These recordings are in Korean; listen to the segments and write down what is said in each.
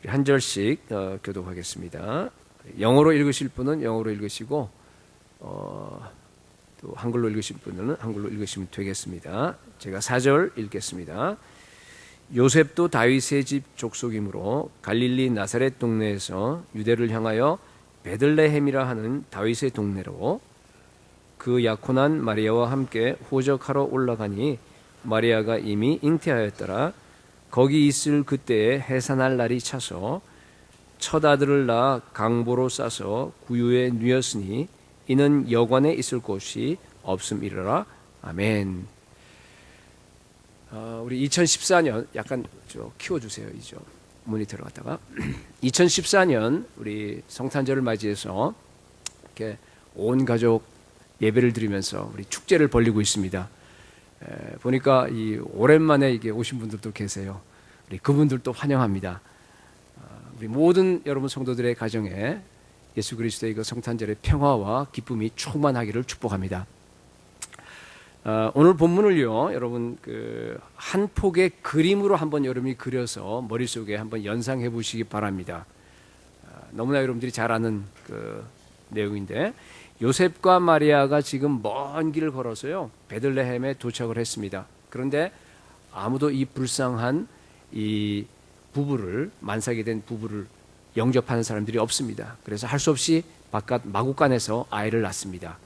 한 절씩 교독하겠습니다. 영어로 읽으실 분은 영어로 읽으시고 또 한글로 읽으실 분은 한글로 읽으시면 되겠습니다. 제가 4절 읽겠습니다. 요셉도 다윗의 집 족속이므로 갈릴리 나사렛 동네에서 유대를 향하여 베들레헴이라 하는 다윗의 동네로 그 약혼한 마리아와 함께 호적하러 올라가니 마리아가 이미 잉태하였더라. 거기 있을 그때에 해산할 날이 차서 첫 아들을 낳아 강보로 싸서 구유에 누였으니 이는 여관에 있을 곳이 없음이러라. 아멘. 우리 2014년 약간 키워주세요. 이죠 모니터로 갔다가 2014년 우리 성탄절을 맞이해서 이렇게 온 가족 예배를 드리면서 우리 축제를 벌이고 있습니다. 보니까 이 오랜만에 이게 오신 분들도 계세요. 우리 그분들도 환영합니다. 우리 모든 여러분 성도들의 가정에 예수 그리스도의 그 성탄절의 평화와 기쁨이 충만하기를 축복합니다. 오늘 본문을요, 여러분 한 폭의 그림으로 한번 여러분이 그려서 머릿속에 한번 연상해 보시기 바랍니다. 너무나 여러분들이 잘 아는 그 내용인데, 요셉과 마리아가 지금 먼 길을 걸어서요 베들레헴에 도착을 했습니다. 그런데 아무도 이 불쌍한 이 부부를, 만삭이 된 부부를 영접하는 사람들이 없습니다. 그래서 할 수 없이 바깥 마구간에서 아이를 낳습니다.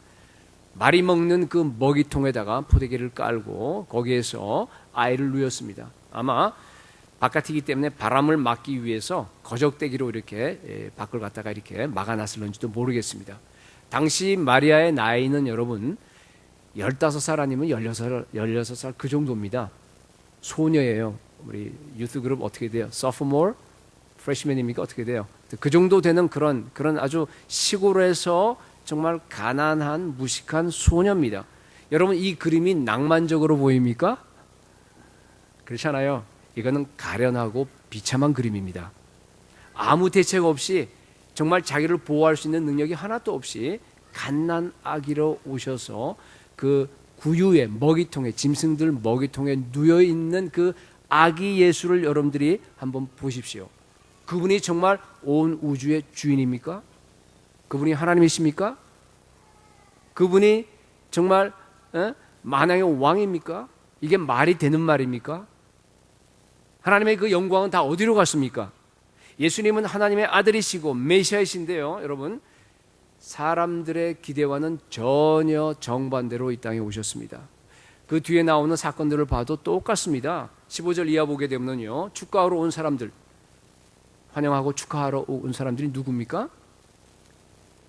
말이 먹는 그 먹이통에다가 포대기를 깔고 거기에서 아이를 누였습니다. 아마 바깥이기 때문에 바람을 막기 위해서 거적대기로 이렇게 밖을 갖다가 이렇게 막아놨을런지도 모르겠습니다. 당시 마리아의 나이는 여러분 15살 아니면 16살 그 정도입니다. 소녀예요. 우리 유스 그룹 어떻게 돼요? sophomore, freshman입니까? 어떻게 돼요? 그 정도 되는 그런 아주 시골에서 정말 가난한 무식한 소녀입니다. 여러분 이 그림이 낭만적으로 보입니까? 그렇잖아요. 이거는 가련하고 비참한 그림입니다. 아무 대책 없이 정말 자기를 보호할 수 있는 능력이 하나도 없이 갓난 아기로 오셔서 그 구유에 먹이통에 짐승들 먹이통에 누워 있는 그 아기 예수를 여러분들이 한번 보십시오. 그분이 정말 온 우주의 주인입니까? 그분이 하나님이십니까? 그분이 정말 만왕의 왕입니까? 이게 말이 되는 말입니까? 하나님의 그 영광은 다 어디로 갔습니까? 예수님은 하나님의 아들이시고 메시아이신데요, 여러분 사람들의 기대와는 전혀 정반대로 이 땅에 오셨습니다. 그 뒤에 나오는 사건들을 봐도 똑같습니다. 15절 이하 보게 되면요, 축가하러 온 사람들, 환영하고 축하하러 온 사람들이 누굽니까?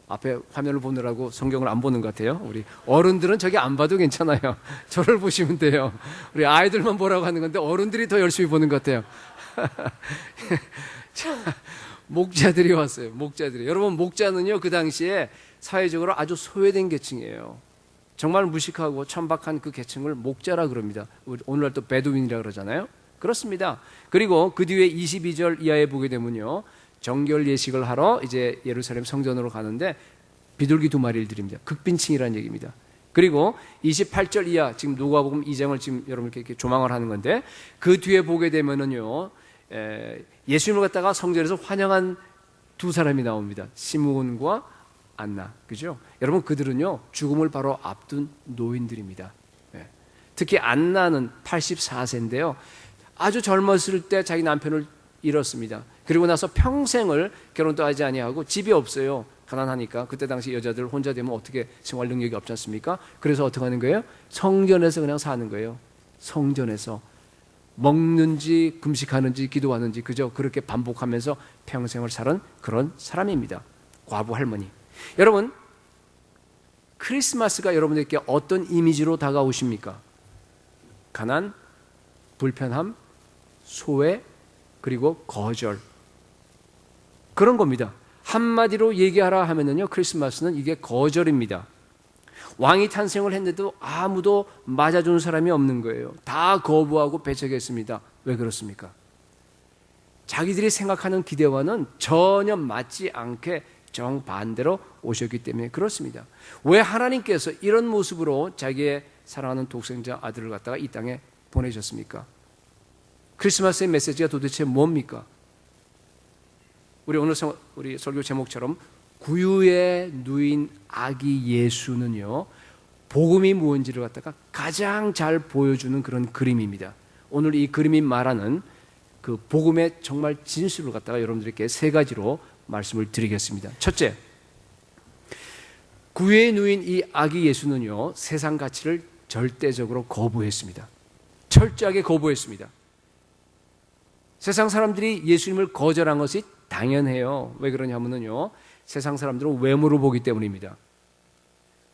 앞에 화면을 보느라고 성경을 안 보는 것 같아요. 우리 어른들은 저기 안 봐도 괜찮아요. 저를 보시면 돼요. 우리 아이들만 보라고 하는 건데 어른들이 더 열심히 보는 것 같아요. 자, 목자들이 왔어요. 목자들이. 여러분 목자는요 그 당시에 사회적으로 아주 소외된 계층이에요. 정말 무식하고 천박한 그 계층을 목자라 그럽니다. 오늘날 또 베두인이라 그러잖아요. 그렇습니다. 그리고 그 뒤에 22절 이하에 보게 되면요, 정결 예식을 하러 이제 예루살렘 성전으로 가는데 비둘기 2마리를 드립니다. 극빈층이라는 얘기입니다. 그리고 28절 이하, 지금 누가복음 2장을 지금 여러분 이렇게 조망을 하는 건데, 그 뒤에 보게 되면은요, 예수님을 갖다가 성전에서 환영한 두 사람이 나옵니다. 시므온과 안나, 그죠? 여러분 그들은요 죽음을 바로 앞둔 노인들입니다. 특히 안나는 84세인데요 아주 젊었을 때 자기 남편을 잃었습니다. 그리고 나서 평생을 결혼도 하지 아니하고 집이 없어요. 가난하니까. 그때 당시 여자들 혼자 되면 어떻게 생활 능력이 없지 않습니까? 그래서 어떻게 하는 거예요? 성전에서 그냥 사는 거예요. 성전에서 먹는지 금식하는지 기도하는지 그저 그렇게 반복하면서 평생을 살은 그런 사람입니다. 과부 할머니. 여러분 크리스마스가 여러분들께 어떤 이미지로 다가오십니까? 가난, 불편함, 소외, 그리고 거절, 그런 겁니다. 한마디로 얘기하라 하면은요, 크리스마스는 이게 거절입니다. 왕이 탄생을 했는데도 아무도 맞아주는 사람이 없는 거예요. 다 거부하고 배척했습니다. 왜 그렇습니까? 자기들이 생각하는 기대와는 전혀 맞지 않게 정반대로 오셨기 때문에 그렇습니다. 왜 하나님께서 이런 모습으로 자기의 사랑하는 독생자 아들을 갖다가 이 땅에 보내셨습니까? 크리스마스의 메시지가 도대체 뭡니까? 우리 설교 제목처럼 구유에 누인 아기 예수는요, 복음이 무엇인지를 갖다가 가장 잘 보여주는 그런 그림입니다. 오늘 이 그림이 말하는 그 복음의 정말 진실을 갖다가 여러분들께 세 가지로 말씀을 드리겠습니다. 첫째, 구유에 누인 이 아기 예수는요, 세상 가치를 절대적으로 거부했습니다. 철저하게 거부했습니다. 세상 사람들이 예수님을 거절한 것이 당연해요. 왜 그러냐면요, 세상 사람들은 외모를 보기 때문입니다.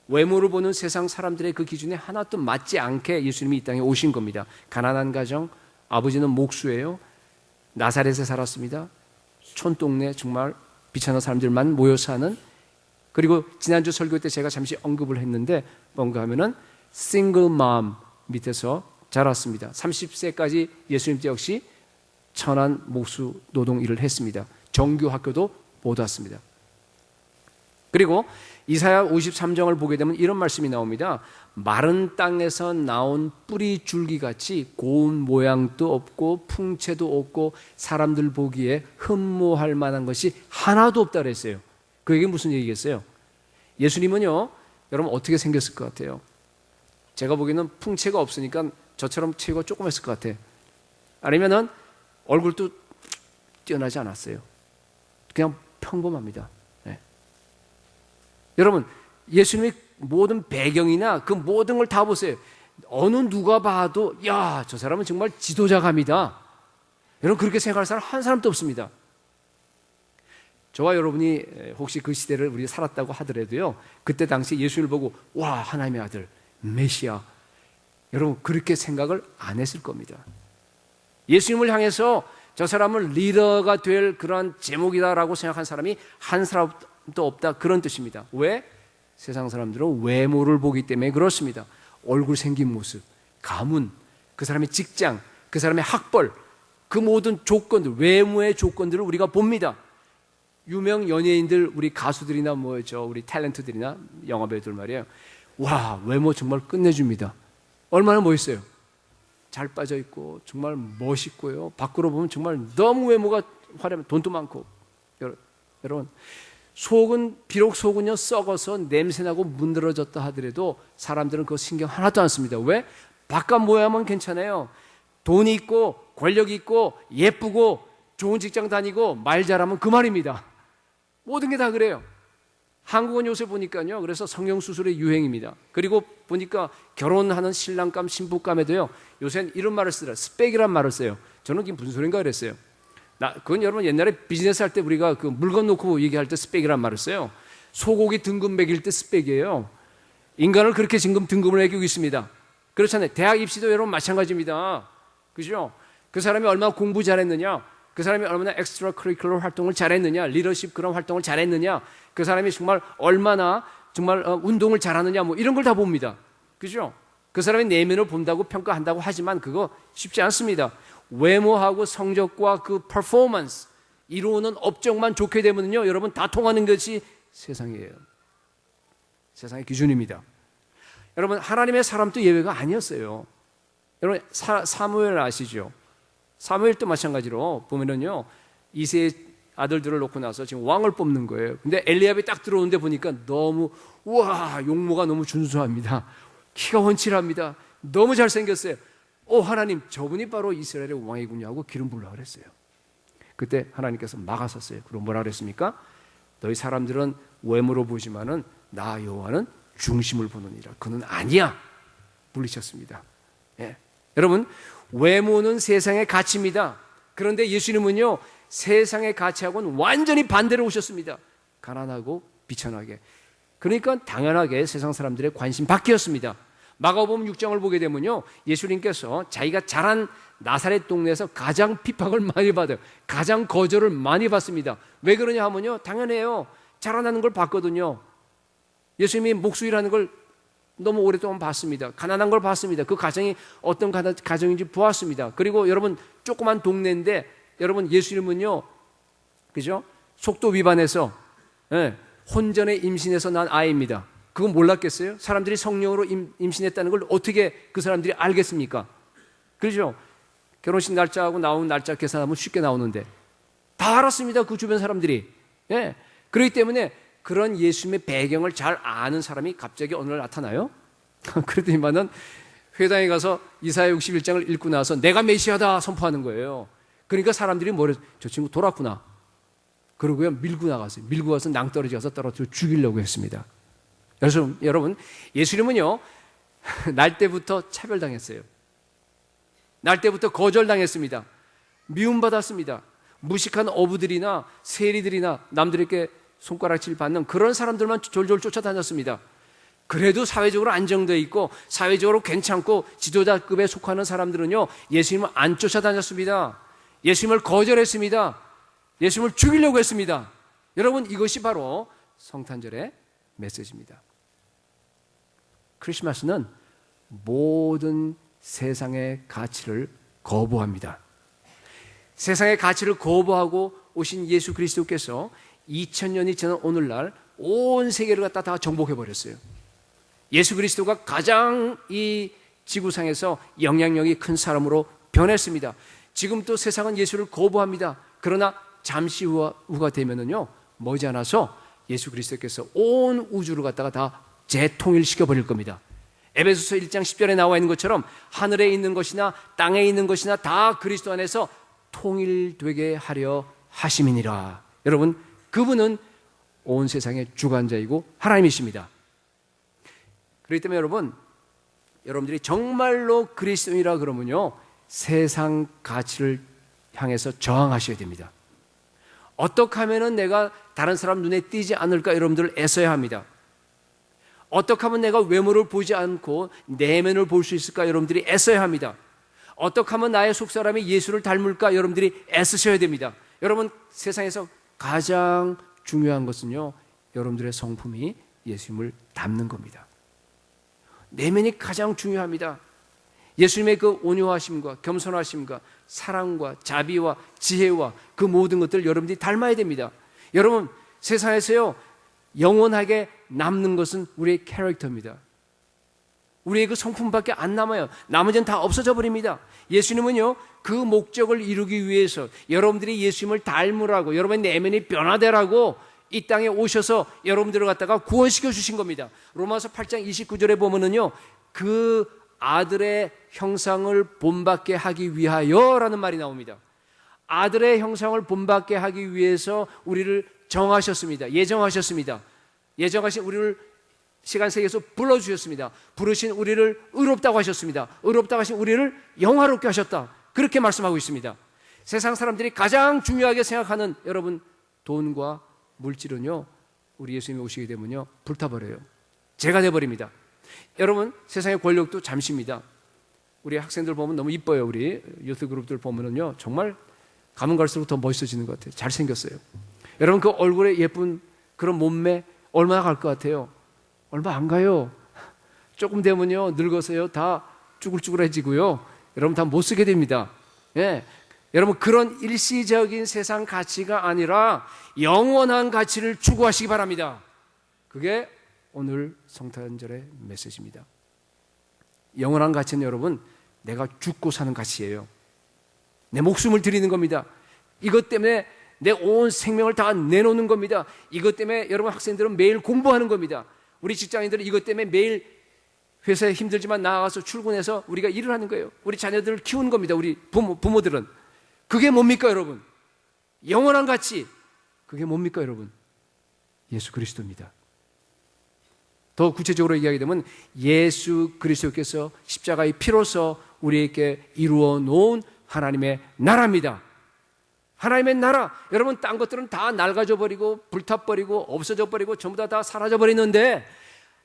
외모를 보는 세상 사람들의 그 기준에 하나도 맞지 않게 예수님이 이 땅에 오신 겁니다. 가난한 가정, 아버지는 목수예요. 나사렛에 살았습니다. 촌동네 정말 비천한 사람들만 모여 사는, 그리고 지난주 설교 때 제가 잠시 언급을 했는데 뭔가 하면은 싱글 맘 밑에서 자랐습니다. 30세까지 예수님 때 역시 천한 목수 노동 일을 했습니다. 정규 학교도 못 왔습니다. 그리고 이사야 53장을 보게 되면 이런 말씀이 나옵니다. 마른 땅에서 나온 뿌리 줄기같이 고운 모양도 없고 풍채도 없고 사람들 보기에 흠모할 만한 것이 하나도 없다 그랬어요. 그 얘기는 무슨 얘기겠어요? 예수님은요, 여러분 어떻게 생겼을 것 같아요? 제가 보기에는 풍채가 없으니까 저처럼 체구가 조그맸을 것 같아. 아니면은 얼굴도 뛰어나지 않았어요. 그냥 평범합니다. 네. 여러분, 예수님의 모든 배경이나 그 모든 걸 다 보세요. 어느 누가 봐도 야, 저 사람은 정말 지도자감이다. 여러분 그렇게 생각할 사람 한 사람도 없습니다. 저와 여러분이 혹시 그 시대를 우리 살았다고 하더라도요, 그때 당시 예수님을 보고 와, 하나님의 아들 메시아, 여러분 그렇게 생각을 안 했을 겁니다. 예수님을 향해서 저 사람은 리더가 될 그런 제목이다라고 생각한 사람이 한 사람도 없다, 그런 뜻입니다. 왜? 세상 사람들은 외모를 보기 때문에 그렇습니다. 얼굴 생긴 모습, 가문, 그 사람의 직장, 그 사람의 학벌, 그 모든 조건들, 외모의 조건들을 우리가 봅니다. 유명 연예인들, 우리 가수들이나 우리 탤런트들이나 영화배우들 말이에요. 와, 외모 정말 끝내줍니다. 얼마나 멋있어요. 잘 빠져 있고 정말 멋있고요. 밖으로 보면 정말 너무 외모가 화려하면 돈도 많고. 여러분, 속은 비록 속은요 썩어서 냄새나고 문드러졌다 하더라도 사람들은 그거 신경 하나도 안 씁니다. 왜? 바깥 모양은 괜찮아요. 돈이 있고 권력이 있고 예쁘고 좋은 직장 다니고 말 잘하면 그만입니다. 모든 게 다 그래요. 한국은 요새 보니까요, 그래서 성형수술의 유행입니다. 그리고 보니까 결혼하는 신랑감 신부감에도요, 요새는 이런 말을 쓰더라. 스펙이란 말을 써요. 저는 그게 무슨 소린가 그랬어요. 그건 여러분 옛날에 비즈니스 할 때 우리가 그 물건 놓고 얘기할 때 스펙이란 말을 써요. 소고기 등급 매길 때 스펙이에요. 인간을 그렇게 지금 등급을 매기고 있습니다. 그렇잖아요. 대학 입시도 여러분 마찬가지입니다. 그죠? 그 사람이 얼마나 공부 잘했느냐, 그 사람이 얼마나 엑스트라 커리큘러 활동을 잘했느냐, 리더십 그런 활동을 잘했느냐, 그 사람이 정말 얼마나 정말 운동을 잘하느냐, 이런 걸 다 봅니다. 그죠? 그 사람의 내면을 본다고 평가한다고 하지만 그거 쉽지 않습니다. 외모하고 성적과 그 퍼포먼스, 이루는 업적만 좋게 되면요, 여러분 다 통하는 것이 세상이에요. 세상의 기준입니다. 여러분, 하나님의 사람도 예외가 아니었어요. 여러분, 사무엘 아시죠? 사무엘도 마찬가지로 보면은요, 이세의 아들들을 놓고 나서 지금 왕을 뽑는 거예요. 근데 엘리압이 딱 들어오는데 보니까 너무, 우와, 용모가 너무 준수합니다. 키가 훤칠합니다. 너무 잘생겼어요. 하나님, 저분이 바로 이스라엘의 왕이군요 하고 기름 부으려고 그랬어요. 그때 하나님께서 막아섰어요. 그럼 뭐라 그랬습니까? 너희 사람들은 외모로 보지만은 나 여호와는 중심을 보느니라. 그는 아니야. 물리쳤습니다. 예. 여러분, 외모는 세상의 가치입니다. 그런데 예수님은요, 세상의 가치하고는 완전히 반대로 오셨습니다. 가난하고 비천하게. 그러니까 당연하게 세상 사람들의 관심 밖이었습니다. 마가복음 6장을 보게 되면요, 예수님께서 자기가 자란 나사렛 동네에서 가장 핍박을 많이 받아요. 가장 거절을 많이 받습니다. 왜 그러냐 하면요, 당연해요. 자라나는 걸 봤거든요. 예수님이 목수일하는 걸 너무 오랫동안 봤습니다. 가난한 걸 봤습니다. 그 가정이 어떤 가정인지 보았습니다. 그리고 여러분, 조그만 동네인데 여러분, 예수님은요, 그죠? 속도 위반해서 혼전에 임신해서 난 아이입니다. 그건 몰랐겠어요? 사람들이 성령으로 임신했다는 걸 어떻게 그 사람들이 알겠습니까? 그렇죠? 결혼식 날짜하고 나오는 날짜 계산하면 쉽게 나오는데 다 알았습니다. 그 주변 사람들이. 예. 그렇기 때문에 그런 예수님의 배경을 잘 아는 사람이 갑자기 어느 날 나타나요. 그러더니만은 회당에 가서 이사야 61장을 읽고 나서 내가 메시아다 선포하는 거예요. 그러니까 사람들이 뭐래, 저 친구 돌았구나. 그러고요, 밀고 나갔어요. 밀고 가서 낭떠러지 가서 떨어뜨려 죽이려고 했습니다. 그래서 여러분, 예수님은요, 날 때부터 차별당했어요. 날 때부터 거절당했습니다. 미움받았습니다. 무식한 어부들이나 세리들이나 남들에게 손가락질 받는 그런 사람들만 졸졸 쫓아다녔습니다. 그래도 사회적으로 안정되어 있고 사회적으로 괜찮고 지도자급에 속하는 사람들은요, 예수님을 안 쫓아다녔습니다. 예수님을 거절했습니다. 예수님을 죽이려고 했습니다. 여러분, 이것이 바로 성탄절의 메시지입니다. 크리스마스는 모든 세상의 가치를 거부합니다. 세상의 가치를 거부하고 오신 예수 그리스도께서 2000년이 지난 오늘날 온 세계를 갖다 다 정복해버렸어요. 예수 그리스도가 가장 이 지구상에서 영향력이 큰 사람으로 변했습니다. 지금 또 세상은 예수를 거부합니다. 그러나 잠시 후가 되면은요, 머지않아서 예수 그리스도께서 온 우주를 갖다가 다 재통일시켜 버릴 겁니다. 에베소서 1장 10절에 나와 있는 것처럼 하늘에 있는 것이나 땅에 있는 것이나 다 그리스도 안에서 통일되게 하려 하심이니라. 여러분, 그분은 온 세상의 주관자이고 하나님이십니다. 그렇기 때문에 여러분들이 정말로 그리스도인이라 그러면요, 세상 가치를 향해서 저항하셔야 됩니다. 어떻게 하면 내가 다른 사람 눈에 띄지 않을까 여러분들 애써야 합니다. 어떻게 하면 내가 외모를 보지 않고 내면을 볼 수 있을까 여러분들이 애써야 합니다. 어떻게 하면 나의 속사람이 예수를 닮을까 여러분들이 애쓰셔야 됩니다. 여러분, 세상에서 가장 중요한 것은요, 여러분들의 성품이 예수님을 닮는 겁니다. 내면이 가장 중요합니다. 예수님의 그 온유하심과 겸손하심과 사랑과 자비와 지혜와 그 모든 것들을 여러분들이 닮아야 됩니다. 여러분, 세상에서요, 영원하게 남는 것은 우리의 캐릭터입니다. 우리의 그 성품밖에 안 남아요. 나머지는 다 없어져 버립니다. 예수님은요, 그 목적을 이루기 위해서 여러분들이 예수님을 닮으라고, 여러분의 내면이 변화되라고 이 땅에 오셔서 여러분들을 갖다가 구원시켜 주신 겁니다. 로마서 8장 29절에 보면은요, 그 아들의 형상을 본받게 하기 위하여라는 말이 나옵니다. 아들의 형상을 본받게 하기 위해서 우리를 정하셨습니다. 예정하셨습니다. 예정하신 우리를 시간 세계에서 불러주셨습니다. 부르신 우리를 의롭다고 하셨습니다. 의롭다고 하신 우리를 영화롭게 하셨다. 그렇게 말씀하고 있습니다. 세상 사람들이 가장 중요하게 생각하는 여러분, 돈과 물질은요, 우리 예수님이 오시게 되면요, 불타버려요. 죄가 돼버립니다. 여러분, 세상의 권력도 잠시입니다. 우리 학생들 보면 너무 이뻐요. 우리 유스 그룹들 보면은요, 정말 가면 갈수록 더 멋있어지는 것 같아요. 잘생겼어요. 여러분, 그 얼굴에 예쁜 그런 몸매 얼마나 갈 것 같아요? 얼마 안 가요. 조금 되면요, 늙어서요, 다 쭈글쭈글해지고요, 여러분 다 못 쓰게 됩니다. 예. 여러분, 그런 일시적인 세상 가치가 아니라 영원한 가치를 추구하시기 바랍니다. 그게 오늘 성탄절의 메시지입니다. 영원한 가치는 여러분, 내가 죽고 사는 가치예요. 내 목숨을 드리는 겁니다. 이것 때문에 내 온 생명을 다 내놓는 겁니다. 이것 때문에 여러분 학생들은 매일 공부하는 겁니다. 우리 직장인들은 이것 때문에 매일 회사에 힘들지만 나가서 출근해서 우리가 일을 하는 거예요. 우리 자녀들을 키우는 겁니다. 우리 부모들은. 그게 뭡니까 여러분? 영원한 가치. 그게 뭡니까 여러분? 예수 그리스도입니다. 더 구체적으로 이야기되면 예수 그리스도께서 십자가의 피로서 우리에게 이루어 놓은 하나님의 나라입니다. 하나님의 나라. 여러분, 딴 것들은 다 낡아져 버리고 불타버리고 없어져 버리고 전부 다 사라져 버리는데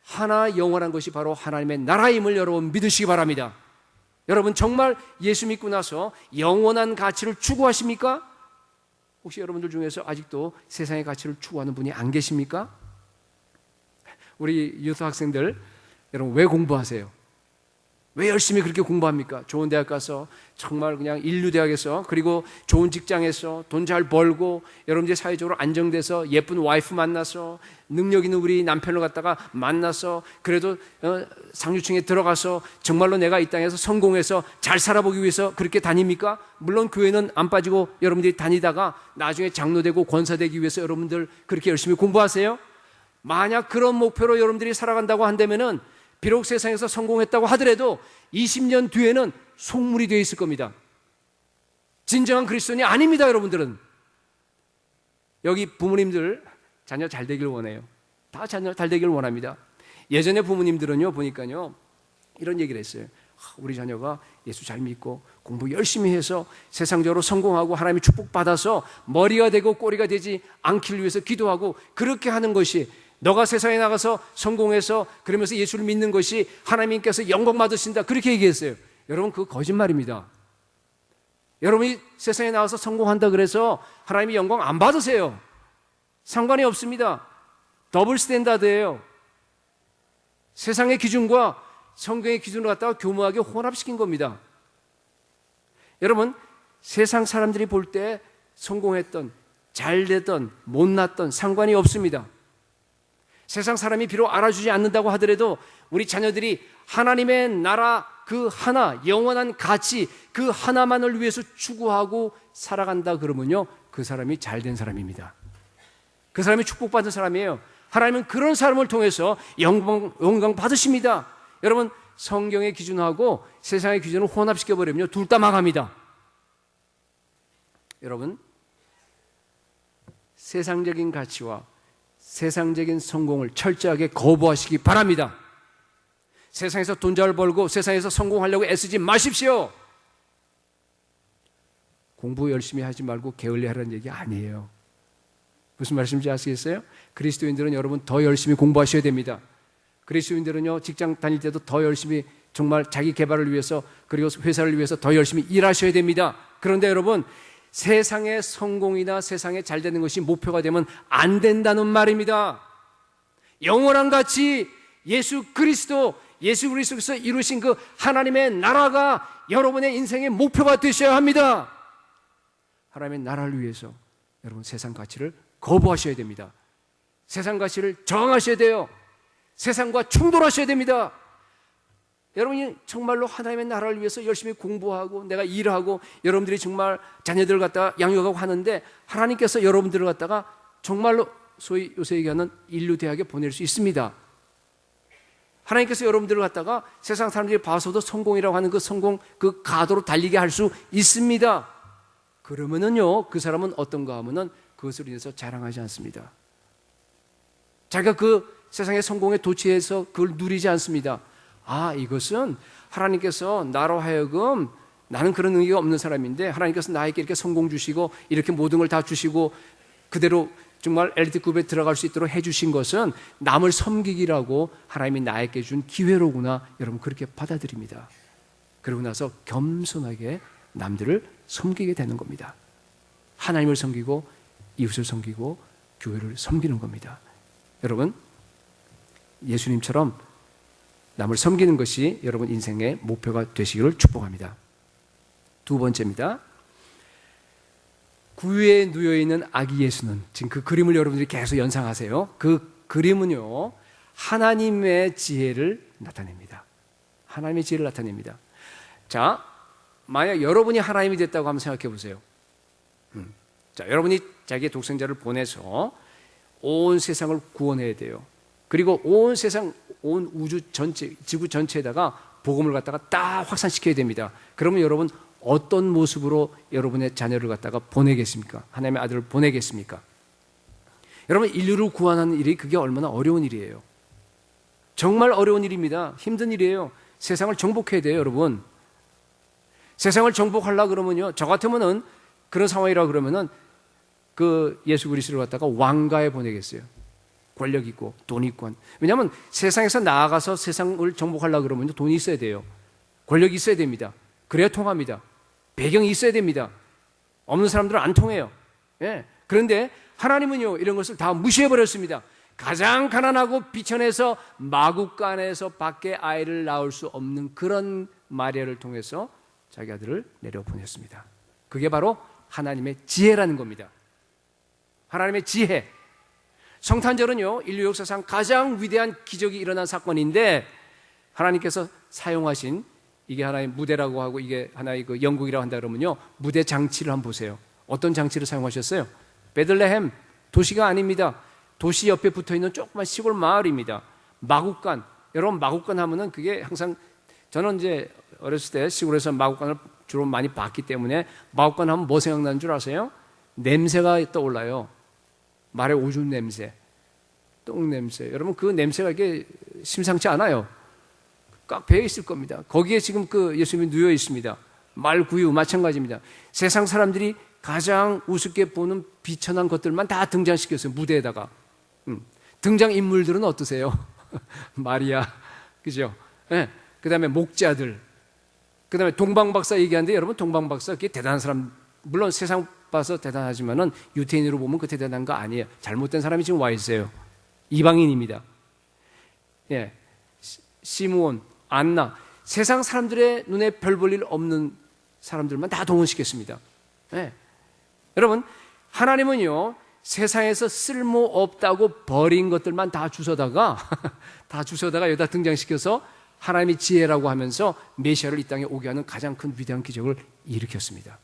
하나 영원한 것이 바로 하나님의 나라임을 여러분 믿으시기 바랍니다. 여러분, 정말 예수 믿고 나서 영원한 가치를 추구하십니까? 혹시 여러분들 중에서 아직도 세상의 가치를 추구하는 분이 안 계십니까? 우리 유스 학생들, 여러분 왜 공부하세요? 왜 열심히 그렇게 공부합니까? 좋은 대학 가서 정말 그냥 인류대학에서 그리고 좋은 직장에서 돈 잘 벌고 여러분들이 사회적으로 안정돼서 예쁜 와이프 만나서 능력 있는 우리 남편을 갖다가 만나서 그래도 상류층에 들어가서 정말로 내가 이 땅에서 성공해서 잘 살아보기 위해서 그렇게 다닙니까? 물론 교회는 안 빠지고 여러분들이 다니다가 나중에 장로되고 권사되기 위해서 여러분들 그렇게 열심히 공부하세요? 만약 그런 목표로 여러분들이 살아간다고 한다면은 비록 세상에서 성공했다고 하더라도 20년 뒤에는 속물이 되어 있을 겁니다. 진정한 그리스도인이 아닙니다, 여러분들은. 여기 부모님들 자녀 잘 되길 원해요. 다 자녀 잘 되길 원합니다. 예전에 부모님들은요, 보니까요, 이런 얘기를 했어요. 우리 자녀가 예수 잘 믿고 공부 열심히 해서 세상적으로 성공하고 하나님의 축복받아서 머리가 되고 꼬리가 되지 않기를 위해서 기도하고 그렇게 하는 것이 너가 세상에 나가서 성공해서 그러면서 예수를 믿는 것이 하나님께서 영광 받으신다. 그렇게 얘기했어요. 여러분, 그거 거짓말입니다. 여러분이 세상에 나와서 성공한다 그래서 하나님이 영광 안 받으세요. 상관이 없습니다. 더블 스탠다드예요. 세상의 기준과 성경의 기준을 갖다가 교묘하게 혼합시킨 겁니다. 여러분, 세상 사람들이 볼 때 성공했던, 잘되던, 못났던 상관이 없습니다. 세상 사람이 비록 알아주지 않는다고 하더라도 우리 자녀들이 하나님의 나라 그 하나, 영원한 가치 그 하나만을 위해서 추구하고 살아간다 그러면요, 그 사람이 잘된 사람입니다. 그 사람이 축복받은 사람이에요. 하나님은 그런 사람을 통해서 영광 받으십니다. 여러분, 성경의 기준하고 세상의 기준을 혼합시켜버리면요, 둘 다 망합니다. 여러분, 세상적인 가치와 세상적인 성공을 철저하게 거부하시기 바랍니다. 세상에서 돈 잘 벌고 세상에서 성공하려고 애쓰지 마십시오. 공부 열심히 하지 말고 게을리하라는 얘기 아니에요. 무슨 말씀인지 아시겠어요? 그리스도인들은 여러분 더 열심히 공부하셔야 됩니다. 그리스도인들은요, 직장 다닐 때도 더 열심히 정말 자기 개발을 위해서 그리고 회사를 위해서 더 열심히 일하셔야 됩니다. 그런데 여러분, 세상의 성공이나 세상에 잘 되는 것이 목표가 되면 안 된다는 말입니다. 영원한 가치, 예수 그리스도께서 이루신 그 하나님의 나라가 여러분의 인생의 목표가 되셔야 합니다. 하나님의 나라를 위해서 여러분 세상 가치를 거부하셔야 됩니다. 세상 가치를 저항하셔야 돼요. 세상과 충돌하셔야 됩니다. 여러분이 정말로 하나님의 나라를 위해서 열심히 공부하고 내가 일하고 여러분들이 정말 자녀들을 갖다가 양육하고 하는데 하나님께서 여러분들을 갖다가 정말로 소위 요새 얘기하는 인류대학에 보낼 수 있습니다. 하나님께서 여러분들을 갖다가 세상 사람들이 봐서도 성공이라고 하는 그 성공 그 가도로 달리게 할 수 있습니다. 그러면은요, 그 사람은 어떤가 하면은 그것을 인해서 자랑하지 않습니다. 자기가 그 세상의 성공에 도취해서 그걸 누리지 않습니다. 아, 이것은 하나님께서 나로 하여금 나는 그런 능력이 없는 사람인데 하나님께서 나에게 이렇게 성공 주시고 이렇게 모든 걸 다 주시고 그대로 정말 엘리트급에 들어갈 수 있도록 해주신 것은 남을 섬기기라고 하나님이 나에게 준 기회로구나. 여러분 그렇게 받아들입니다. 그러고 나서 겸손하게 남들을 섬기게 되는 겁니다. 하나님을 섬기고 이웃을 섬기고 교회를 섬기는 겁니다. 여러분, 예수님처럼 남을 섬기는 것이 여러분 인생의 목표가 되시기를 축복합니다. 두 번째입니다. 구유에 누여있는 아기 예수는, 지금 그 그림을 여러분들이 계속 연상하세요. 그 그림은요, 하나님의 지혜를 나타냅니다. 하나님의 지혜를 나타냅니다. 자, 만약 여러분이 하나님이 됐다고 한번 생각해 보세요. 자, 여러분이 자기의 독생자를 보내서 온 세상을 구원해야 돼요. 그리고 온 세상, 온 우주 전체, 지구 전체에다가 복음을 갖다가 딱 확산시켜야 됩니다. 그러면 여러분 어떤 모습으로 여러분의 자녀를 갖다가 보내겠습니까? 하나님의 아들을 보내겠습니까? 여러분, 인류를 구원하는 일이 그게 얼마나 어려운 일이에요. 정말 어려운 일입니다. 힘든 일이에요. 세상을 정복해야 돼요, 여러분. 세상을 정복하려고 그러면요, 저 같으면은 그런 상황이라 그러면은 그 예수 그리스도를 갖다가 왕가에 보내겠어요. 권력 있고 돈 있고. 왜냐하면 세상에서 나아가서 세상을 정복하려고 그러면 돈이 있어야 돼요. 권력이 있어야 됩니다. 그래야 통합니다. 배경이 있어야 됩니다. 없는 사람들은 안 통해요. 예. 그런데 하나님은요, 이런 것을 다 무시해버렸습니다. 가장 가난하고 비천해서 마구간에서 밖에 아이를 낳을 수 없는 그런 마리아를 통해서 자기 아들을 내려보냈습니다. 그게 바로 하나님의 지혜라는 겁니다. 하나님의 지혜. 성탄절은요, 인류 역사상 가장 위대한 기적이 일어난 사건인데 하나님께서 사용하신, 이게 하나의 무대라고 하고 이게 하나의 그 영국이라고 한다 그러면요, 무대 장치를 한번 보세요. 어떤 장치를 사용하셨어요? 베들레헴 도시가 아닙니다. 도시 옆에 붙어있는 조그만 시골 마을입니다. 마국간. 여러분, 마국간 하면은 그게 항상, 저는 이제 어렸을 때 시골에서 마국간을 주로 많이 봤기 때문에 마국간 하면 뭐 생각나는 줄 아세요? 냄새가 떠올라요. 말의 오줌 냄새, 똥 냄새. 여러분, 그 냄새가 이게 심상치 않아요. 꽉 배어 있을 겁니다. 거기에 지금 그 예수님이 누워 있습니다. 말구유 마찬가지입니다. 세상 사람들이 가장 우습게 보는 비천한 것들만 다 등장시켰어요. 무대에다가. 등장 인물들은 어떠세요? 마리아, 그죠? 네. 그 다음에 목자들, 그 다음에 동방박사 얘기하는데, 여러분, 동방박사 그게 대단한 사람, 물론 세상 봐서 대단하지만은 유태인으로 보면 그 대단한 거 아니에요. 잘못된 사람이 지금 와 있어요. 이방인입니다. 예, 시므온, 안나, 세상 사람들의 눈에 별 볼 일 없는 사람들만 다 동원시켰습니다. 예. 여러분, 하나님은요, 세상에서 쓸모없다고 버린 것들만 다 주워다가 여기다 등장시켜서 하나님의 지혜라고 하면서 메시아를 이 땅에 오게 하는 가장 큰 위대한 기적을 일으켰습니다.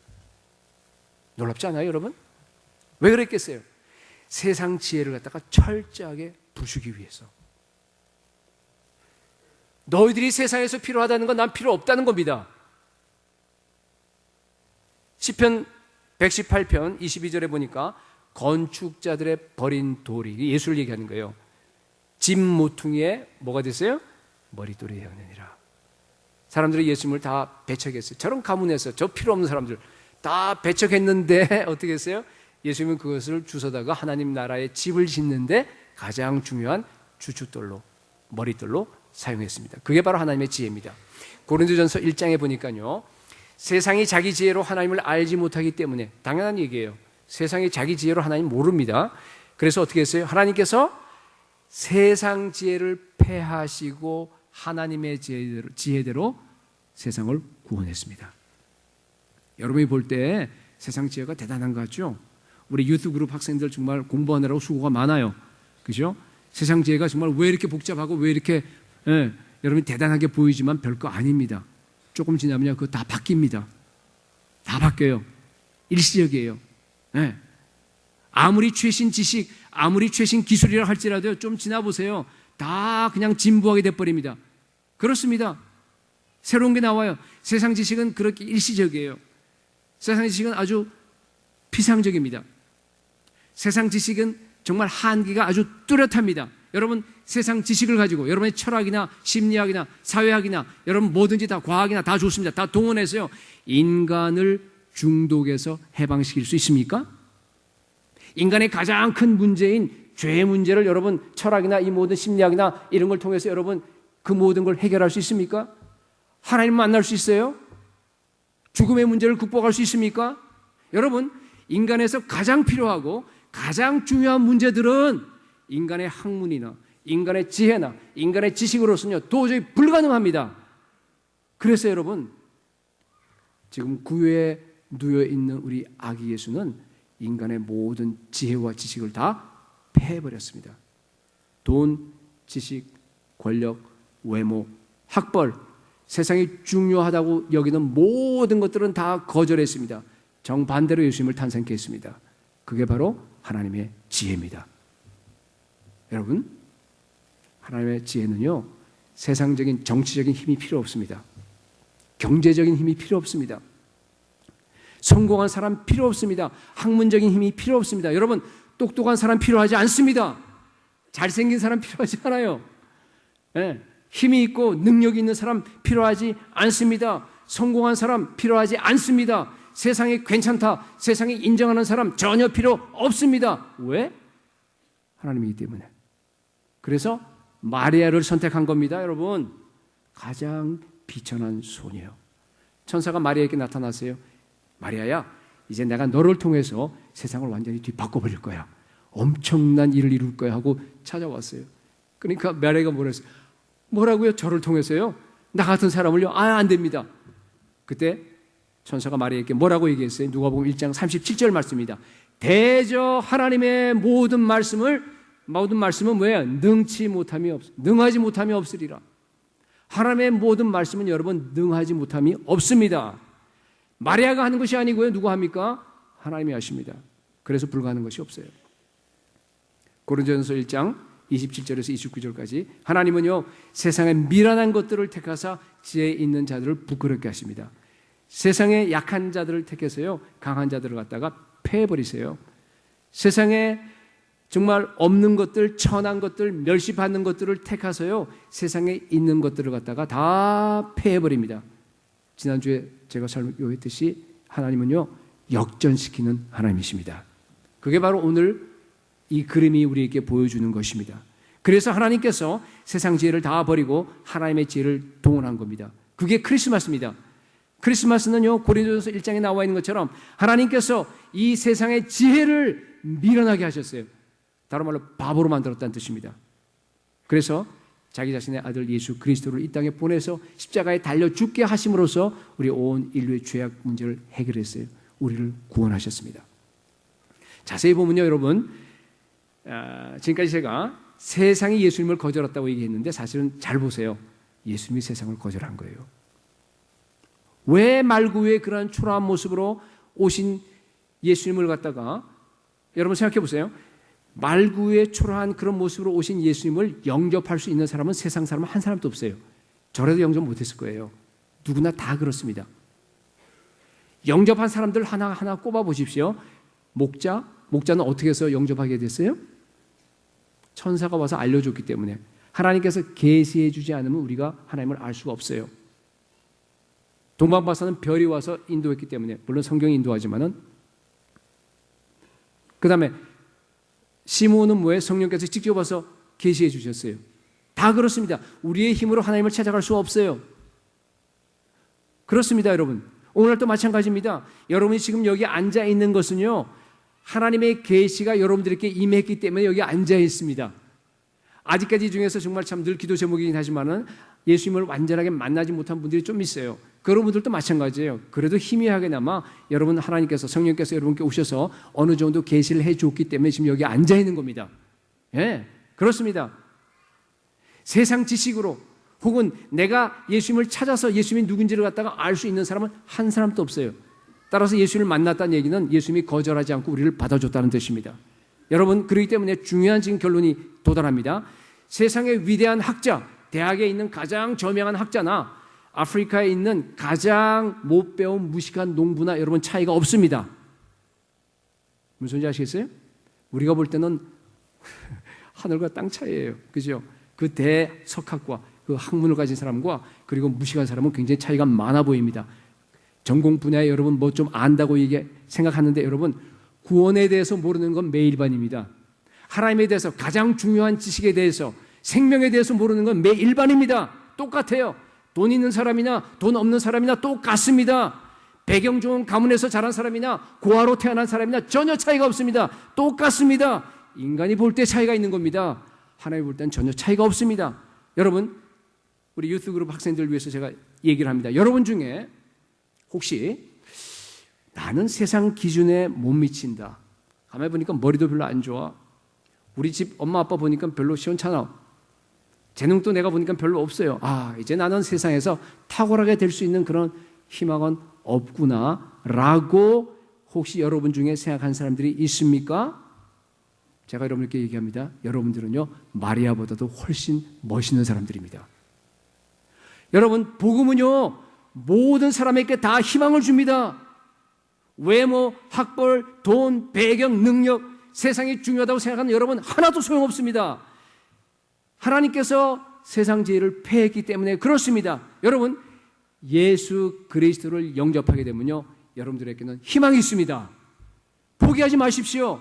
놀랍지 않아요, 여러분? 왜 그랬겠어요? 세상 지혜를 갖다가 철저하게 부수기 위해서. 너희들이 세상에서 필요하다는 건 난 필요 없다는 겁니다. 시편 118편 22절에 보니까 건축자들의 버린 돌이, 예수를 얘기하는 거예요. 집 모퉁이에 뭐가 됐어요? 머릿돌이 되었느니라. 사람들이 예수님을 다 배척했어요. 저런 가문에서 저 필요 없는 사람들 다 배척했는데 어떻게 했어요? 예수님은 그것을 주워다가 하나님 나라의 집을 짓는데 가장 중요한 주춧돌로, 머릿돌로 사용했습니다. 그게 바로 하나님의 지혜입니다. 고린도전서 1장에 보니까요, 세상이 자기 지혜로 하나님을 알지 못하기 때문에, 당연한 얘기예요. 세상이 자기 지혜로 하나님 모릅니다. 그래서 어떻게 했어요? 하나님께서 세상 지혜를 패하시고 하나님의 지혜대로 세상을 구원했습니다. 여러분이 볼 때 세상 지혜가 대단한 것 같죠? 우리 유th 그룹 학생들 정말 공부하느라고 수고가 많아요. 그죠? 세상 지혜가 정말 왜 이렇게 복잡하고 왜 이렇게, 여러분이 대단하게 보이지만 별거 아닙니다. 조금 지나면 그거 다 바뀝니다. 다 바뀌어요. 일시적이에요. 아무리 최신 지식, 아무리 최신 기술이라 할지라도 좀 지나보세요. 다 그냥 진부하게 돼버립니다. 그렇습니다. 새로운 게 나와요. 세상 지식은 그렇게 일시적이에요. 세상 지식은 아주 피상적입니다. 세상 지식은 정말 한계가 아주 뚜렷합니다. 여러분, 세상 지식을 가지고 여러분의 철학이나 심리학이나 사회학이나 여러분 뭐든지 다 과학이나 다 좋습니다. 다 동원해서요, 인간을 중독에서 해방시킬 수 있습니까? 인간의 가장 큰 문제인 죄의 문제를 여러분 철학이나 이 모든 심리학이나 이런 걸 통해서 여러분 그 모든 걸 해결할 수 있습니까? 하나님 만날 수 있어요? 죽음의 문제를 극복할 수 있습니까? 여러분, 인간에서 가장 필요하고 가장 중요한 문제들은 인간의 학문이나 인간의 지혜나 인간의 지식으로서는요 도저히 불가능합니다. 그래서 여러분, 지금 구유에 누워있는 우리 아기 예수는 인간의 모든 지혜와 지식을 다 패해버렸습니다. 돈, 지식, 권력, 외모, 학벌, 세상이 중요하다고 여기는 모든 것들은 다 거절했습니다. 정반대로 예수님을 탄생케 했습니다. 그게 바로 하나님의 지혜입니다. 여러분, 하나님의 지혜는요, 세상적인 정치적인 힘이 필요 없습니다. 경제적인 힘이 필요 없습니다. 성공한 사람 필요 없습니다. 학문적인 힘이 필요 없습니다. 여러분, 똑똑한 사람 필요하지 않습니다. 잘생긴 사람 필요하지 않아요. 힘이 있고 능력이 있는 사람 필요하지 않습니다. 성공한 사람 필요하지 않습니다. 세상이 괜찮다, 세상이 인정하는 사람 전혀 필요 없습니다. 왜? 하나님이기 때문에. 그래서 마리아를 선택한 겁니다. 여러분, 가장 비천한 소녀. 천사가 마리아에게 나타났어요. 마리아야, 이제 내가 너를 통해서 세상을 완전히 뒤바꿔버릴 거야. 엄청난 일을 이룰 거야 하고 찾아왔어요. 그러니까 마리아가 뭐랬어요? 뭐라고요? 저를 통해서요? 나 같은 사람을요? 안 됩니다. 그때 천사가 마리아에게 뭐라고 얘기했어요? 누가복음 1장 37절 말씀입니다. 대저 하나님의 모든 말씀은 뭐예요? 능하지 못함이 없으리라. 하나님의 모든 말씀은 여러분 능하지 못함이 없습니다. 마리아가 하는 것이 아니고요. 누가 합니까? 하나님이 하십니다. 그래서 불가능한 것이 없어요. 고린도전서 1장 27절에서 29절까지 하나님은요 세상의 미련한 것들을 택하사 지혜 있는 자들을 부끄럽게 하십니다. 세상의 약한 자들을 택해서요 강한 자들을 갖다가 패해버리세요. 세상에 정말 없는 것들, 천한 것들, 멸시받는 것들을 택하서요 세상에 있는 것들을 갖다가 다 패해버립니다. 지난주에 제가 설교했듯이 하나님은요 역전시키는 하나님이십니다. 그게 바로 오늘 이 그림이 우리에게 보여주는 것입니다. 그래서 하나님께서 세상 지혜를 다 버리고 하나님의 지혜를 동원한 겁니다. 그게 크리스마스입니다. 크리스마스는요 고린도전서 1장에 나와 있는 것처럼 하나님께서 이 세상의 지혜를 미련하게 하셨어요. 다른 말로 바보로 만들었다는 뜻입니다. 그래서 자기 자신의 아들 예수 그리스도를 이 땅에 보내서 십자가에 달려 죽게 하심으로써 우리 온 인류의 죄악 문제를 해결했어요. 우리를 구원하셨습니다. 자세히 보면요 여러분 지금까지 제가 세상이 예수님을 거절했다고 얘기했는데 사실은 잘 보세요. 예수님이 세상을 거절한 거예요. 왜 말구의 그러한 초라한 모습으로 오신 예수님을 갖다가 여러분 생각해 보세요. 말구의 초라한 그런 모습으로 오신 예수님을 영접할 수 있는 사람은 세상 사람은 한 사람도 없어요. 저라도 영접 못했을 거예요. 누구나 다 그렇습니다. 영접한 사람들 하나하나 꼽아보십시오. 목자는 어떻게 해서 영접하게 됐어요? 천사가 와서 알려줬기 때문에. 하나님께서 계시해 주지 않으면 우리가 하나님을 알 수가 없어요. 동방박사는 별이 와서 인도했기 때문에, 물론 성경이 인도하지만은. 그 다음에 시므온은 뭐예요? 성령께서 직접 와서 계시해 주셨어요. 다 그렇습니다. 우리의 힘으로 하나님을 찾아갈 수 없어요. 그렇습니다, 여러분. 오늘도 마찬가지입니다. 여러분이 지금 여기 앉아 있는 것은요, 하나님의 계시가 여러분들에게 임했기 때문에 여기 앉아 있습니다. 아직까지 중에서 정말 참 늘 기도 제목이긴 하지만은 예수님을 완전하게 만나지 못한 분들이 좀 있어요. 그런 분들도 마찬가지예요. 그래도 희미하게나마 여러분 하나님께서 성령께서 여러분께 오셔서 어느 정도 계시를 해줬기 때문에 지금 여기 앉아 있는 겁니다. 예, 그렇습니다. 세상 지식으로 혹은 내가 예수님을 찾아서 예수님이 누군지를 갖다가 알 수 있는 사람은 한 사람도 없어요. 따라서 예수님을 만났다는 얘기는 예수님이 거절하지 않고 우리를 받아줬다는 뜻입니다. 여러분, 그렇기 때문에 중요한 지금 결론이 도달합니다. 세상의 위대한 학자, 대학에 있는 가장 저명한 학자나 아프리카에 있는 가장 못 배운 무식한 농부나 여러분 차이가 없습니다. 무슨 소리인지 아시겠어요? 우리가 볼 때는 하늘과 땅 차이예요. 그죠? 그 대석학과 그 학문을 가진 사람과 그리고 무식한 사람은 굉장히 차이가 많아 보입니다. 전공 분야에 여러분 뭐 좀 안다고 생각하는데 여러분 구원에 대해서 모르는 건 매일반입니다. 하나님에 대해서 가장 중요한 지식에 대해서 생명에 대해서 모르는 건 매일반입니다. 똑같아요. 돈 있는 사람이나 돈 없는 사람이나 똑같습니다. 배경 좋은 가문에서 자란 사람이나 고아로 태어난 사람이나 전혀 차이가 없습니다. 똑같습니다. 인간이 볼 때 차이가 있는 겁니다. 하나님이 볼 때는 전혀 차이가 없습니다. 여러분, 우리 유스그룹 학생들 위해서 제가 얘기를 합니다. 여러분 중에 혹시 나는 세상 기준에 못 미친다. 가만히 보니까 머리도 별로 안 좋아. 우리 집 엄마 아빠 보니까 별로 시원찮아. 재능도 내가 보니까 별로 없어요. 이제 나는 세상에서 탁월하게 될 수 있는 그런 희망은 없구나 라고 혹시 여러분 중에 생각하는 사람들이 있습니까? 제가 여러분께 얘기합니다. 여러분들은요 마리아보다도 훨씬 멋있는 사람들입니다. 여러분, 복음은요 모든 사람에게 다 희망을 줍니다. 외모, 학벌, 돈, 배경, 능력, 세상이 중요하다고 생각하는 여러분 하나도 소용없습니다. 하나님께서 세상 지혜를 패했기 때문에 그렇습니다. 여러분, 예수 그리스도를 영접하게 되면요 여러분들에게는 희망이 있습니다. 포기하지 마십시오.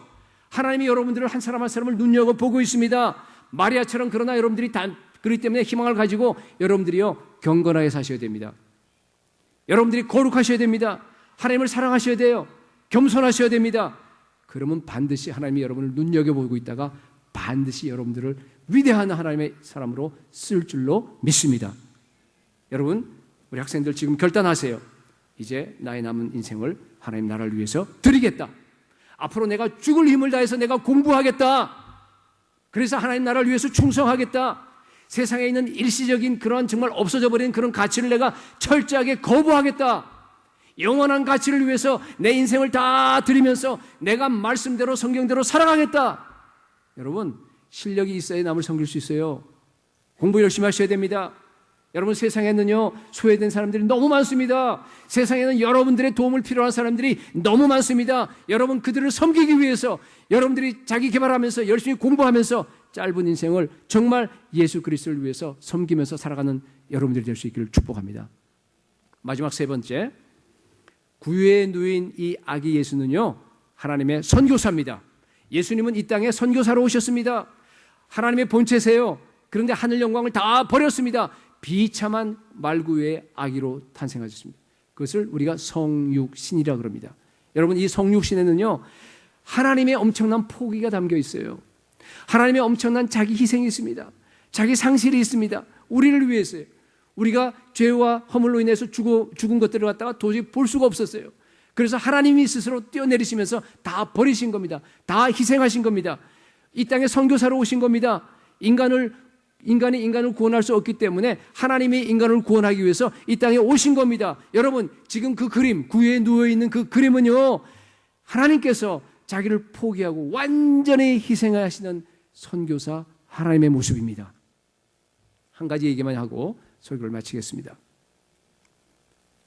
하나님이 여러분들을 한 사람 한 사람을 눈여겨보고 있습니다. 마리아처럼. 그러나 여러분들이 그렇기 때문에 희망을 가지고 여러분들이요 경건하게 사셔야 됩니다. 여러분들이 거룩하셔야 됩니다. 하나님을 사랑하셔야 돼요. 겸손하셔야 됩니다. 그러면 반드시 하나님이 여러분을 눈여겨보고 있다가 반드시 여러분들을 위대한 하나님의 사람으로 쓸 줄로 믿습니다. 여러분, 우리 학생들 지금 결단하세요. 이제 나의 남은 인생을 하나님 나라를 위해서 드리겠다. 앞으로 내가 죽을 힘을 다해서 내가 공부하겠다. 그래서 하나님 나라를 위해서 충성하겠다. 세상에 있는 일시적인 그런 정말 없어져 버린 그런 가치를 내가 철저하게 거부하겠다. 영원한 가치를 위해서 내 인생을 다 드리면서 내가 말씀대로 성경대로 살아가겠다. 여러분, 실력이 있어야 남을 섬길 수 있어요. 공부 열심히 하셔야 됩니다. 여러분, 세상에는요 소외된 사람들이 너무 많습니다. 세상에는 여러분들의 도움을 필요한 사람들이 너무 많습니다. 여러분, 그들을 섬기기 위해서 여러분들이 자기 개발하면서 열심히 공부하면서 짧은 인생을 정말 예수 그리스도를 위해서 섬기면서 살아가는 여러분들이 될 수 있기를 축복합니다. 마지막 세 번째, 구유에 누인 이 아기 예수는요 하나님의 선교사입니다. 예수님은 이 땅에 선교사로 오셨습니다. 하나님의 본체세요. 그런데 하늘 영광을 다 버렸습니다. 비참한 말구유의 아기로 탄생하셨습니다. 그것을 우리가 성육신이라고 그럽니다. 여러분, 이 성육신에는요 하나님의 엄청난 포기가 담겨 있어요. 하나님의 엄청난 자기 희생이 있습니다. 자기 상실이 있습니다. 우리를 위해서요. 우리가 죄와 허물로 인해서 죽은 것들을 갖다가 도저히 볼 수가 없었어요. 그래서 하나님이 스스로 뛰어내리시면서 다 버리신 겁니다. 다 희생하신 겁니다. 이 땅에 선교사로 오신 겁니다. 인간이 인간을 구원할 수 없기 때문에 하나님이 인간을 구원하기 위해서 이 땅에 오신 겁니다. 여러분, 지금 그 그림, 구유에 누워있는 그 그림은요 하나님께서 자기를 포기하고 완전히 희생하시는 선교사 하나님의 모습입니다. 한 가지 얘기만 하고 설교를 마치겠습니다.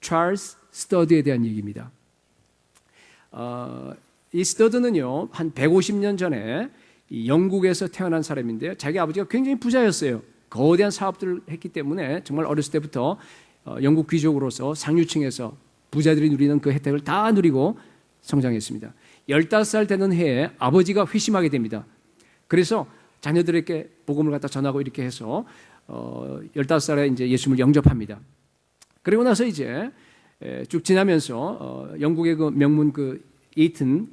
찰스 스터드에 대한 얘기입니다. 이 스터드는요 한 150년 전에 영국에서 태어난 사람인데요, 자기 아버지가 굉장히 부자였어요. 거대한 사업들을 했기 때문에 정말 어렸을 때부터 영국 귀족으로서 상류층에서 부자들이 누리는 그 혜택을 다 누리고 성장했습니다. 15살 되는 해에 아버지가 회심하게 됩니다. 그래서 자녀들에게 복음을 갖다 전하고 이렇게 해서 15살에 이제 예수님을 영접합니다. 그리고 나서 이제 쭉 지나면서 영국의 그 명문 그 에이튼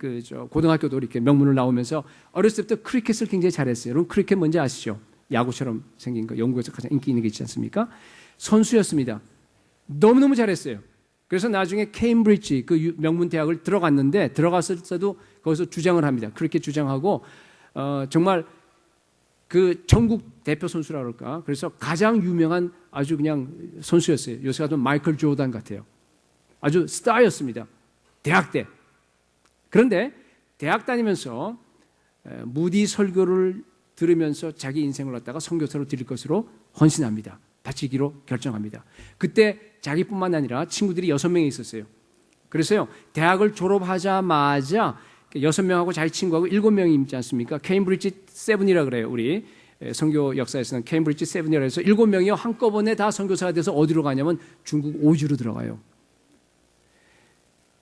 고등학교도 이렇게 명문을 나오면서 어렸을 때부터 크리켓을 굉장히 잘했어요. 여러분, 크리켓 뭔지 아시죠? 야구처럼 생긴 거, 영국에서 가장 인기 있는 게 있지 않습니까? 선수였습니다. 너무너무 잘했어요. 그래서 나중에 케임브리지 그 명문 대학을 들어갔는데, 들어갔을 때도 거기서 주장을 합니다. 크리켓 주장하고 정말 그 전국 대표 선수라 그럴까? 그래서 가장 유명한 아주 그냥 선수였어요. 요새 같은 마이클 조던 같아요. 아주 스타였습니다. 대학 때. 그런데 대학 다니면서 무디 설교를 들으면서 자기 인생을 갖다가 선교사로 드릴 것으로 헌신합니다. 바치기로 결정합니다. 그때 자기뿐만 아니라 친구들이 6명이 있었어요. 그래서요, 대학을 졸업하자마자 6명하고 자기 친구하고 7명이 있지 않습니까? 케임브리지 7이라 그래요. 우리 선교 역사에서는 케임브리지 7이라 해서 7명이요 한꺼번에 다 선교사가 돼서 어디로 가냐면 중국 오주로 들어가요.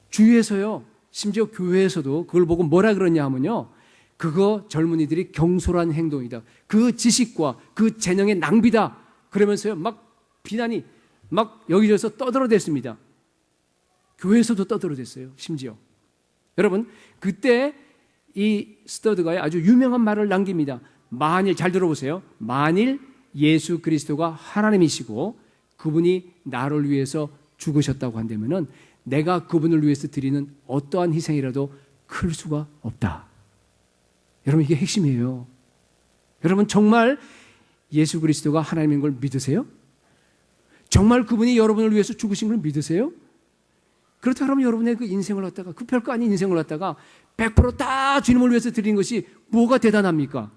주위에서요, 심지어 교회에서도 그걸 보고 뭐라 그러냐 하면요, 그거 젊은이들이 경솔한 행동이다. 그 지식과 그 재능의 낭비다. 그러면서요 막 비난이 막 여기저기서 떠들어댔습니다. 교회에서도 떠들어댔어요. 심지어. 여러분, 그때 이 스터드가 아주 유명한 말을 남깁니다. 만일, 잘 들어보세요. 만일 예수 그리스도가 하나님이시고 그분이 나를 위해서 죽으셨다고 한다면은 내가 그분을 위해서 드리는 어떠한 희생이라도 클 수가 없다. 여러분, 이게 핵심이에요. 여러분, 정말 예수 그리스도가 하나님인 걸 믿으세요? 정말 그분이 여러분을 위해서 죽으신 걸 믿으세요? 그렇다 그러면 여러분의 그 인생을 갖다가, 그 별거 아닌 인생을 갖다가 100%다 주님을 위해서 드리는 것이 뭐가 대단합니까?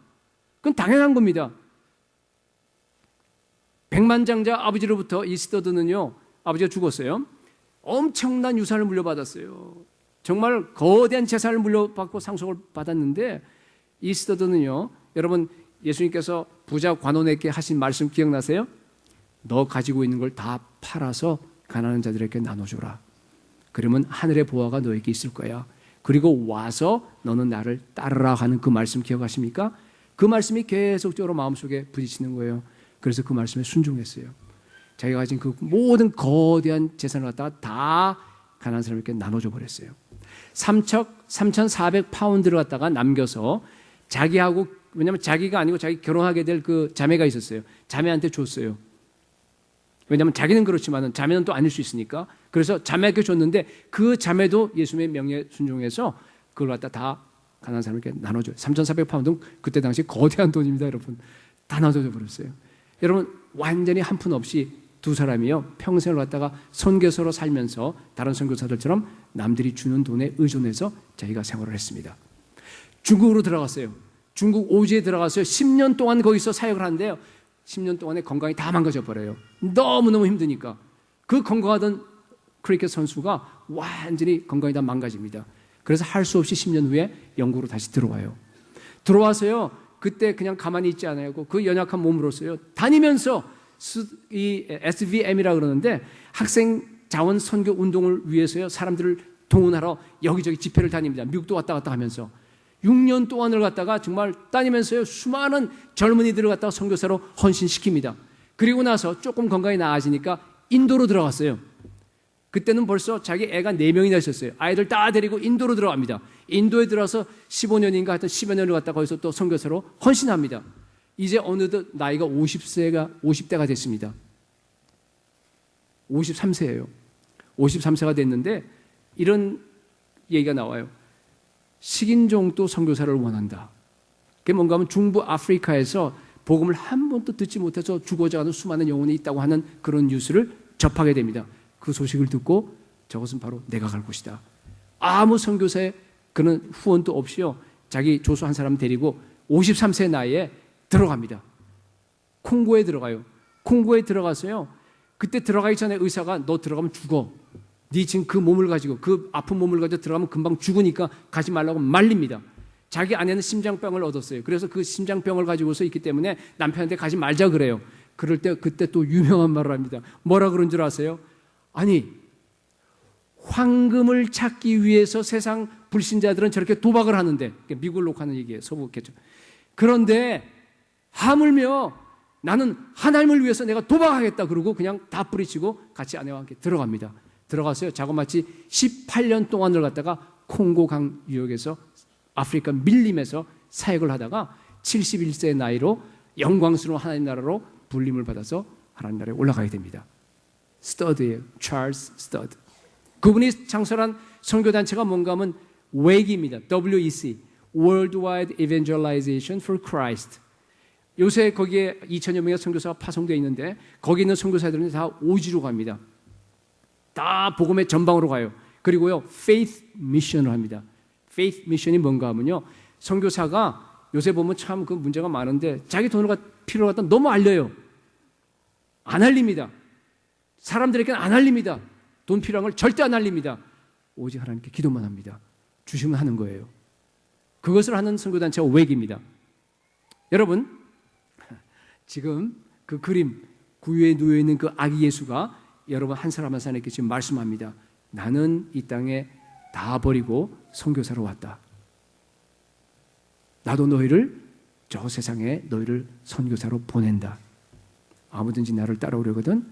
그건 당연한 겁니다. 백만장자 아버지로부터 이 스터드는요, 아버지가 죽었어요. 엄청난 유산을 물려받았어요. 정말 거대한 재산을 물려받고 상속을 받았는데, 이 스터드는요, 여러분, 예수님께서 부자 관원에게 하신 말씀 기억나세요? 너 가지고 있는 걸 다 팔아서 가난한 자들에게 나눠줘라. 그러면 하늘의 보화가 너에게 있을 거야. 그리고 와서 너는 나를 따르라 하는 그 말씀 기억하십니까? 그 말씀이 계속적으로 마음속에 부딪히는 거예요. 그래서 그 말씀에 순종했어요. 자기가 가진 그 모든 거대한 재산을 갖다가 다 가난한 사람에게 나눠줘 버렸어요. 3,400파운드를 갖다가 남겨서 자기하고, 왜냐하면 자기가 아니고 자기 결혼하게 될 그 자매가 있었어요. 자매한테 줬어요. 왜냐하면 자기는 그렇지만 자매는 또 아닐 수 있으니까. 그래서 자매에게 줬는데 그 자매도 예수님의 명령에 순종해서 그걸 갖다 다 가난한 사람에게 나눠줘요. 3,400파운드는 그때 당시 거대한 돈입니다, 여러분. 다 나눠줘 버렸어요. 여러분, 완전히 한 푼 없이 두 사람이요 평생을 갖다가 선교사로 살면서 다른 선교사들처럼 남들이 주는 돈에 의존해서 자기가 생활을 했습니다. 중국으로 들어갔어요. 중국 오지에 들어가서요 10년 동안 거기서 사역을 하는데요 10년 동안에 건강이 다 망가져 버려요. 너무너무 힘드니까. 그 건강하던 크리켓 선수가 완전히 건강이 다 망가집니다. 그래서 할 수 없이 10년 후에 영국으로 다시 들어와요. 들어와서요 그때 그냥 가만히 있지 않아요. 그 연약한 몸으로서요 다니면서 이 SVM이라 그러는데 학생 자원 선교 운동을 위해서요 사람들을 동원하러 여기저기 집회를 다닙니다. 미국도 왔다 갔다 하면서 6년 동안을 갖다가 정말 다니면서요 수많은 젊은이들을 갖다가 선교사로 헌신시킵니다. 그리고 나서 조금 건강이 나아지니까 인도로 들어갔어요. 그때는 벌써 자기 애가 4명이나 있었어요. 아이들 다 데리고 인도로 들어갑니다. 인도에 들어서 15년인가 하여튼 10여 년을 갖다가 거기서 또 선교사로 헌신합니다. 이제 어느덧 나이가 50대가 됐습니다. 53세예요. 53세가 됐는데 이런 얘기가 나와요. 식인종도 선교사를 원한다. 그게 뭔가 하면 중부 아프리카에서 복음을 한 번도 듣지 못해서 죽어져가는 수많은 영혼이 있다고 하는 그런 뉴스를 접하게 됩니다. 그 소식을 듣고 저것은 바로 내가 갈 곳이다. 아무 선교사의 그런 후원도 없이요. 자기 조수 한 사람 데리고 53세 나이에 들어갑니다. 콩고에 들어가요. 콩고에 들어가서요. 그때 들어가기 전에 의사가 너 들어가면 죽어. 네 지금 그 몸을 가지고 그 아픈 몸을 가지고 들어가면 금방 죽으니까 가지 말라고 말립니다. 자기 아내는 심장병을 얻었어요. 그래서 그 심장병을 가지고서 있기 때문에 남편한테 가지 말자 그래요. 그럴 때 그때 또 유명한 말을 합니다. 뭐라 그런 줄 아세요? 아니 황금을 찾기 위해서 세상 불신자들은 저렇게 도박을 하는데 미국을 놓고 하는 얘기예요. 서부겠죠. 그런데 하물며 나는 하나님을 위해서 내가 도박하겠다 그러고 그냥 다 뿌리치고 같이 아내와 함께 들어갑니다. 들어가서요. 자그마치 18년 동안을 갖다가 콩고강 유역에서 아프리카 밀림에서 사역을 하다가 71세의 나이로 영광스러운 하나님 나라로 불림을 받아서 하나님 나라에 올라가게 됩니다. 스터드예요. 찰스 스터드. 그분이 창설한 선교단체가 뭔가 하면 WEG입니다. WEC. Worldwide Evangelization for Christ. 요새 거기에 2,000여 명의 선교사가 파송되어 있는데 거기 있는 선교사들은 다 오지로 갑니다. 다 복음의 전방으로 가요. 그리고요, faith mission을 합니다. faith mission이 뭔가 하면요, 선교사가 요새 보면 참 그 문제가 많은데 자기 돈을 필요로 갖다 너무 알려요. 안 알립니다. 사람들에게는 안 알립니다. 돈 필요한 걸 절대 안 알립니다. 오직 하나님께 기도만 합니다. 주시면 하는 거예요. 그것을 하는 선교단체가 WEG입니다. 여러분, 지금 그 그림, 구유에 누워있는 그 아기 예수가 여러분 한 사람 한 사람에게 지금 말씀합니다. 나는 이 땅에 다 버리고 선교사로 왔다. 나도 너희를 저 세상에 너희를 선교사로 보낸다. 아무든지 나를 따라오려거든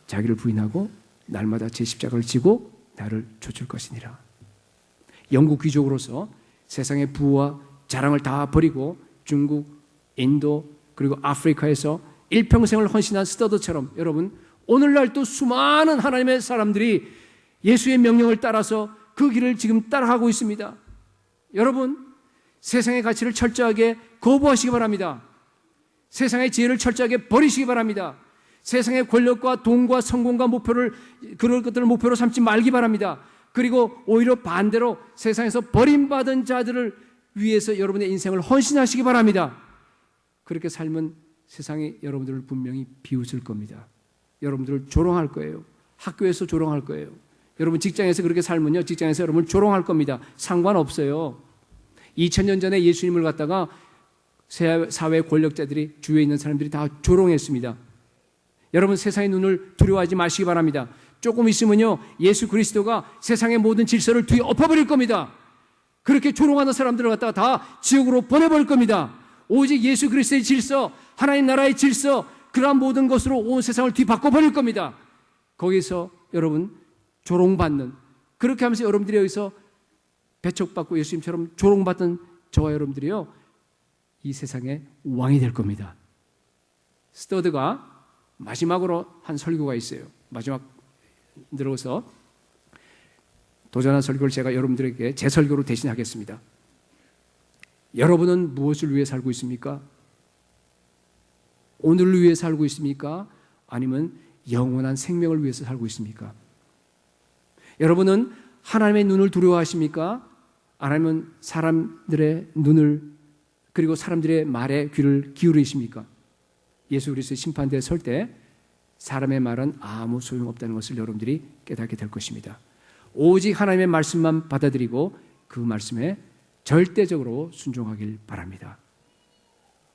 자기를 부인하고 날마다 제 십자가를 지고 나를 좇을 것이니라. 영국 귀족으로서 세상의 부와 자랑을 다 버리고 중국, 인도 그리고 아프리카에서 일평생을 헌신한 스터드처럼 여러분 오늘날 또 수많은 하나님의 사람들이 예수의 명령을 따라서 그 길을 지금 따라가고 있습니다. 여러분 세상의 가치를 철저하게 거부하시기 바랍니다. 세상의 지혜를 철저하게 버리시기 바랍니다. 세상의 권력과 돈과 성공과 목표를 그런 것들을 목표로 삼지 말기 바랍니다. 그리고 오히려 반대로 세상에서 버림받은 자들을 위해서 여러분의 인생을 헌신하시기 바랍니다. 그렇게 살면 세상이 여러분들을 분명히 비웃을 겁니다. 여러분들을 조롱할 거예요. 학교에서 조롱할 거예요. 여러분 직장에서 그렇게 살면요, 직장에서 여러분을 조롱할 겁니다. 상관없어요. 2000년 전에 예수님을 갖다가 사회 권력자들이 주위에 있는 사람들이 다 조롱했습니다. 여러분 세상의 눈을 두려워하지 마시기 바랍니다. 조금 있으면요 예수 그리스도가 세상의 모든 질서를 뒤에 엎어버릴 겁니다. 그렇게 조롱하는 사람들을 갖다가 다 지옥으로 보내버릴 겁니다. 오직 예수 그리스도의 질서, 하나님 나라의 질서, 그러한 모든 것으로 온 세상을 뒤바꿔버릴 겁니다. 거기서 여러분 조롱받는, 그렇게 하면서 여러분들이 여기서 배척받고 예수님처럼 조롱받던 저와 여러분들이요 이 세상의 왕이 될 겁니다. 스터드가 마지막으로 한 설교가 있어요. 마지막 들어서 도전한 설교를 제가 여러분들에게 제 설교로 대신하겠습니다. 여러분은 무엇을 위해 살고 있습니까? 오늘을 위해 살고 있습니까? 아니면 영원한 생명을 위해서 살고 있습니까? 여러분은 하나님의 눈을 두려워하십니까? 아니면 사람들의 눈을 그리고 사람들의 말에 귀를 기울이십니까? 예수 그리스도의 심판대에 설 때 사람의 말은 아무 소용없다는 것을 여러분들이 깨닫게 될 것입니다. 오직 하나님의 말씀만 받아들이고 그 말씀에 절대적으로 순종하길 바랍니다.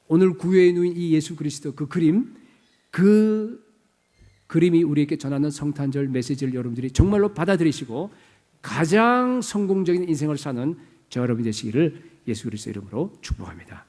오늘 구유에 누인 이 예수 그리스도 그 그림이 우리에게 전하는 성탄절 메시지를 여러분들이 정말로 받아들이시고 가장 성공적인 인생을 사는 저 여러분이 되시기를 예수 그리스도 이름으로 축복합니다.